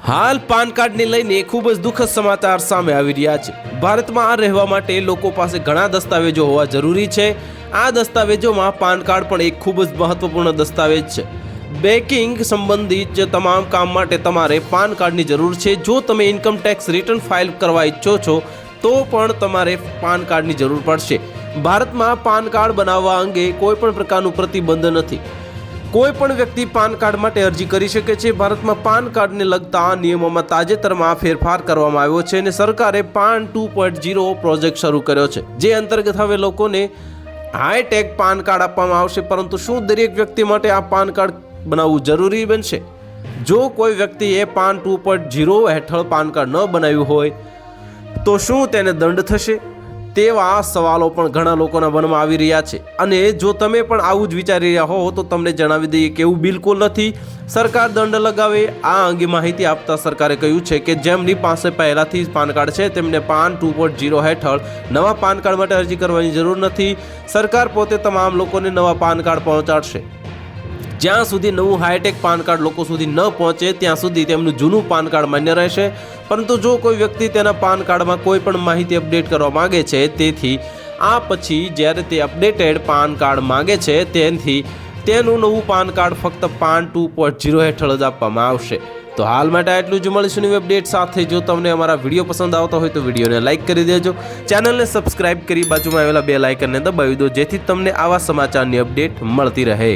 હાલ પાન કાર્ડને લઈને ખૂબ જ દુઃખદ સમાચાર સામે આવી રહ્યા છે। ભારતમાં રહેવા માટે લોકો પાસે ઘણા દસ્તાવેજો હોવા જરૂરી છે। આ દસ્તાવેજોમાં પાન કાર્ડ પણ એક ખૂબ જ મહત્વપૂર્ણ દસ્તાવેજ છે। બેન્કિંગ સંબંધિત તમામ કામ માટે તમારે પાન કાર્ડની જરૂર છે। જો તમે ઇન્કમ ટેક્સ રિટર્ન ફાઇલ કરવા ઈચ્છો છો તો પણ તમારે પાન કાર્ડની જરૂર પડશે। ભારતમાં પાન કાર્ડ બનાવવા અંગે કોઈ પણ પ્રકારનું પ્રતિબંધ નથી। કોઈ પણ વ્યક્તિ પાન કાર્ડ માટે અરજી કરી શકે છે। ભારતમાં પાન કાર્ડને લગતા નિયમોમાં તાજેતરમાં ફેરફાર કરવામાં આવ્યો છે અને સરકારે પાન 2.0 પ્રોજેક્ટ શરૂ કર્યો છે, જે અંતર્ગત હવે લોકોને હાઈટેક પાન કાર્ડ આપવામાં આવશે। પરંતુ શું દરેક વ્યક્તિ માટે આ પાન કાર્ડ બનાવવું જરૂરી બનશે? જો કોઈ વ્યક્તિએ પાન 2.0 હેઠળ પાન કાર્ડ ન બનાવ્યું હોય તો શું તેને દંડ થશે? તેવા સવાલો પણ ઘણા લોકોના મનમાં આવી રહ્યા છે। અને જો તમે પણ આવું જ વિચારી રહ્યા હો તો તમને જણાવી દઈએ કે એવું બિલકુલ નથી। સરકાર દંડ લગાવે આ અંગે માહિતી આપતા સરકારે કહ્યું છે કે જેમની પાસે પહેલાથી જ પાન કાર્ડ છે તેમને પાન 2.0 હેઠળ નવા પાન કાર્ડ માટે અરજી કરવાની જરૂર નથી। સરકાર પોતે તમામ લોકોને નવા પાન કાર્ડ પહોંચાડશે। જ્યાં સુધી નવું હાઈટેક પાન કાર્ડ લોકો સુધી ન પહોંચે ત્યાં સુધી તેમનું જૂનું પાન કાર્ડ માન્ય રહેશે। પરંતુ જો કોઈ વ્યક્તિ તેના પાન કાર્ડમાં કોઈ પણ માહિતી અપડેટ કરવા માંગે છે, તેથી આ પછી જ્યારે તે અપડેટેડ પાન કાર્ડ માંગે છે તેથી તેનું નવું પાન કાર્ડ ફક્ત પાન 2.0 હેઠળ જ આપવામાં આવશે। તો હાલ માટે આટલું જ। મળીશું નવી અપડેટ સાથે। જો તમને અમારા વિડીયો પસંદ આવતો હોય તો વિડીયોને લાઇક કરી દેજો, ચેનલને સબસ્ક્રાઇબ કરી બાજુમાં આવેલા બેલ આઇકનને દબાવી દો, જેથી તમને આવા સમાચારની અપડેટ મળતી રહે।